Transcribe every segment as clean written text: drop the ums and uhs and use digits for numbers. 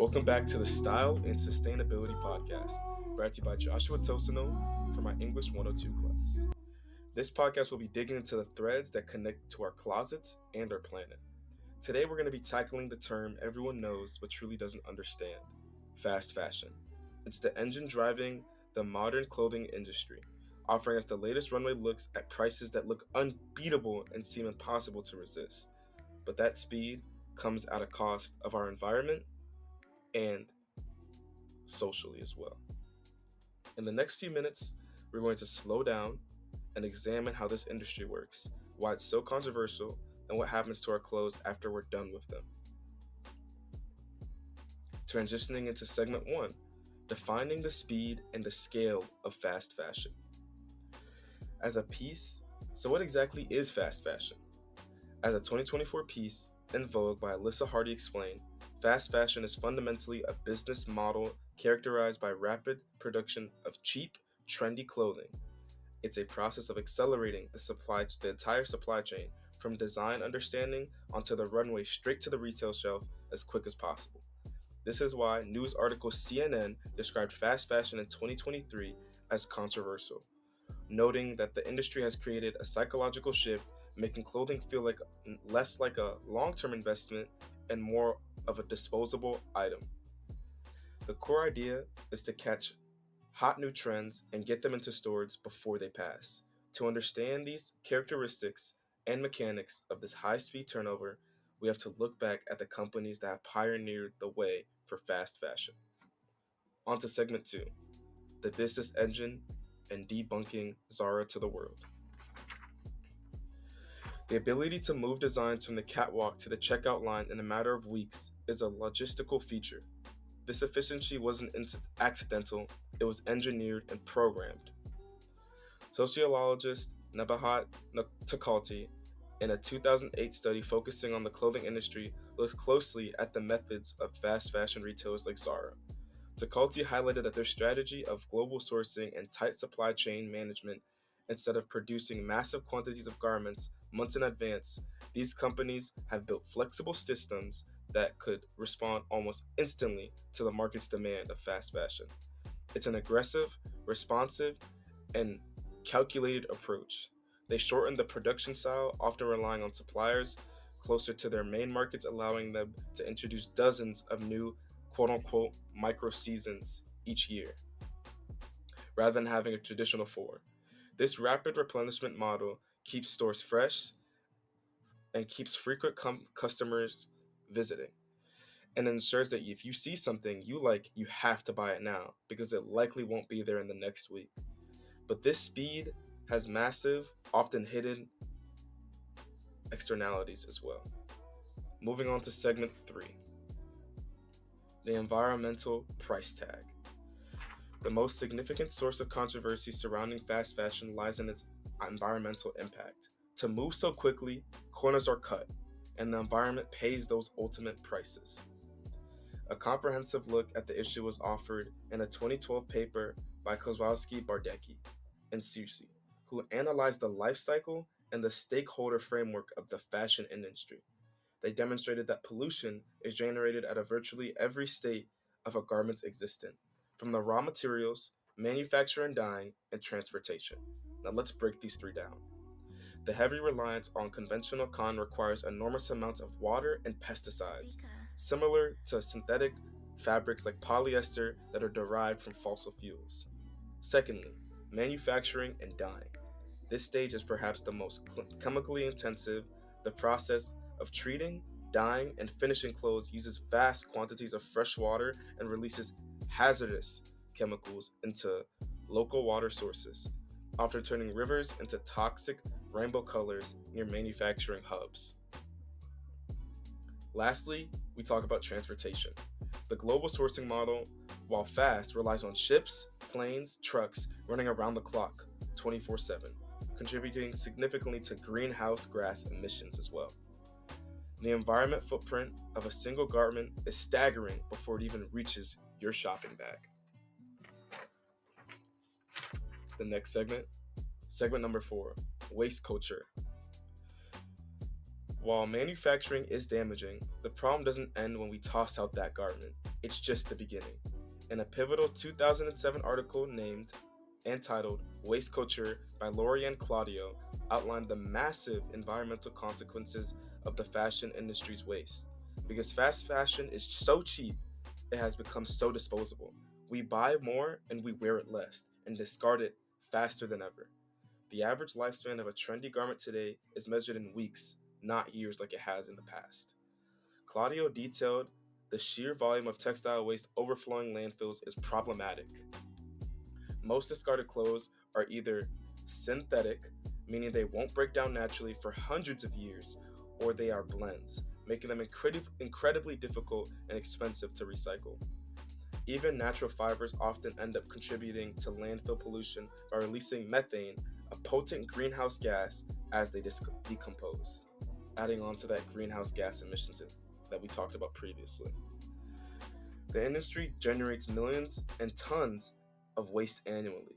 Welcome back to the Style and Sustainability Podcast, brought to you by Joshua Tosino for my English 102 class. This podcast will be digging into the threads that connect to our closets and our planet. Today we're going to be tackling the term everyone knows but truly doesn't understand: fast fashion. It's the engine driving the modern clothing industry, offering us the latest runway looks at prices that look unbeatable and seem impossible to resist. But that speed comes at a cost of our environment and socially as well. In the next few minutes, we're going to slow down and examine how this industry works, why it's so controversial, and what happens to our clothes after we're done with them. Transitioning into segment 1, defining the speed and the scale of fast fashion. As a piece, so what exactly is fast fashion? As a 2024 piece in Vogue by Alyssa Hardy explained, fast fashion is fundamentally a business model characterized by rapid production of cheap, trendy clothing. It's a process of accelerating the entire supply chain from design understanding onto the runway straight to the retail shelf as quick as possible. This is why news article CNN described fast fashion in 2023 as controversial, noting that the industry has created a psychological shift, making clothing feel less like a long-term investment and more of a disposable item. The core idea is to catch hot new trends and get them into stores before they pass. To understand these characteristics and mechanics of this high-speed turnover, we have to look back at the companies that have pioneered the way for fast fashion. On to segment 2, the business engine and debunking Zara to the world. The ability to move designs from the catwalk to the checkout line in a matter of weeks is a logistical feature. This efficiency wasn't accidental, it was engineered and programmed. Sociologist Nebahat Takalti, in a 2008 study focusing on the clothing industry, looked closely at the methods of fast fashion retailers like Zara. Takalti highlighted that their strategy of global sourcing and tight supply chain management, instead of producing massive quantities of garments months in advance, these companies have built flexible systems that could respond almost instantly to the market's demand of fast fashion. It's an aggressive, responsive, and calculated approach. They shorten the production cycle, often relying on suppliers closer to their main markets, allowing them to introduce dozens of new quote-unquote micro seasons each year, rather than having a traditional 4. This rapid replenishment model keeps stores fresh and keeps frequent customers visiting, and ensures that if you see something you like, you have to buy it now because it likely won't be there in the next week. But this speed has massive, often hidden externalities as well. Moving on to segment 3, the environmental price tag. The most significant source of controversy surrounding fast fashion lies in its environmental impact. To move so quickly, corners are cut, and the environment pays those ultimate prices. A comprehensive look at the issue was offered in a 2012 paper by Kozłowski-Bardecki and Circe, who analyzed the life cycle and the stakeholder framework of the fashion industry. They demonstrated that pollution is generated at virtually every state of a garment's existence, from the raw materials, manufacture and dyeing, and transportation. Now let's break these 3 down. The heavy reliance on conventional cotton requires enormous amounts of water and pesticides, similar to synthetic fabrics like polyester that are derived from fossil fuels. Secondly, manufacturing and dyeing. This stage is perhaps the most chemically intensive. The process of treating, dyeing, and finishing clothes uses vast quantities of fresh water and releases hazardous chemicals into local water sources, often turning rivers into toxic rainbow colors near manufacturing hubs. Lastly, we talk about transportation. The global sourcing model, while fast, relies on ships, planes, trucks running around the clock 24/7, contributing significantly to greenhouse gas emissions as well. The environment footprint of a single garment is staggering before it even reaches your shopping bag. The next segment number 4, waste culture. While manufacturing is damaging, the problem doesn't end when we toss out that garment. It's just the beginning. In a pivotal 2007 article entitled Waste Culture by Lorianne Claudio outlined the massive environmental consequences of the fashion industry's waste. Because fast fashion is so cheap, it has become so disposable. We buy more and we wear it less and discard it faster than ever. The average lifespan of a trendy garment today is measured in weeks, not years like it has in the past. Claudio detailed the sheer volume of textile waste overflowing landfills is problematic. Most discarded clothes are either synthetic, meaning they won't break down naturally for hundreds of years, or they are blends, making them incredibly difficult and expensive to recycle. Even natural fibers often end up contributing to landfill pollution by releasing methane, a potent greenhouse gas, as they decompose, adding on to that greenhouse gas emissions that we talked about previously. The industry generates millions and tons of waste annually.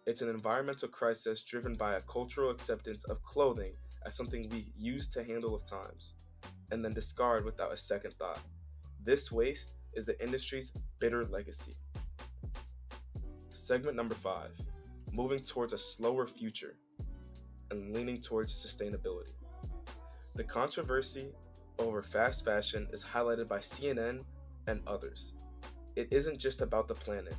It's an environmental crisis driven by a cultural acceptance of clothing as something we use to handle of times, and then discard without a second thought. This waste is the industry's bitter legacy. Segment number 5, moving towards a slower future and leaning towards sustainability. The controversy over fast fashion is highlighted by CNN and others. It isn't just about the planet,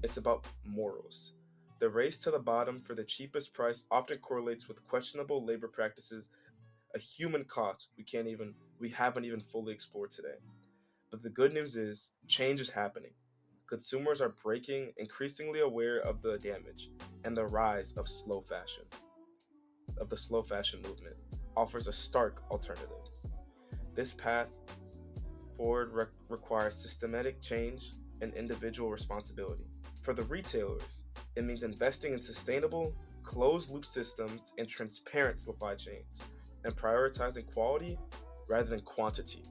it's about morals. The race to the bottom for the cheapest price often correlates with questionable labor practices, a human cost we haven't even fully explored today. But the good news is, change is happening. Consumers are breaking increasingly aware of the damage, and the rise of the slow fashion movement, offers a stark alternative. This path forward requires systematic change and individual responsibility. For the retailers, it means investing in sustainable, closed-loop systems and transparent supply chains, and prioritizing quality rather than quantity.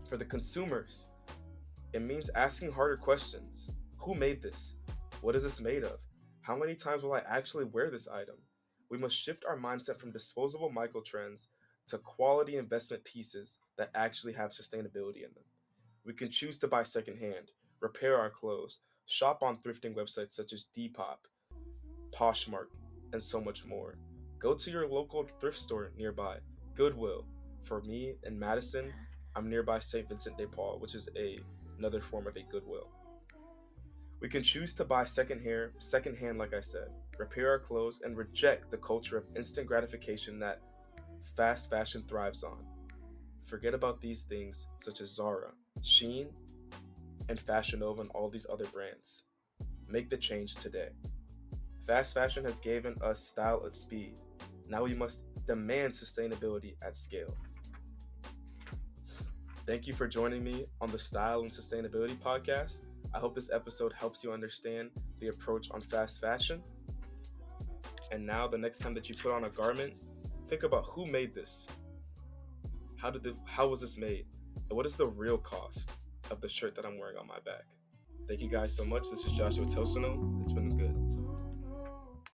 For the consumers, it means asking harder questions. Who made this? What is this made of? How many times will I actually wear this item? We must shift our mindset from disposable microtrends to quality investment pieces that actually have sustainability in them. We can choose to buy secondhand, repair our clothes, shop on thrifting websites such as Depop, Poshmark, and so much more. Go to your local thrift store nearby, Goodwill. For me in Madison, I'm nearby St. Vincent de Paul, which is another form of a Goodwill. We can choose to buy secondhand, like I said, repair our clothes, and reject the culture of instant gratification that fast fashion thrives on. Forget about these things such as Zara, Shein, and Fashion Nova and all these other brands. Make the change today. Fast fashion has given us style at speed. Now we must demand sustainability at scale. Thank you for joining me on the Style and Sustainability podcast. I hope this episode helps you understand the approach on fast fashion. And now, the next time that you put on a garment, think about who made this. How was this made? And what is the real cost of the shirt that I'm wearing on my back? Thank you guys so much. This is Joshua Tosino. It's been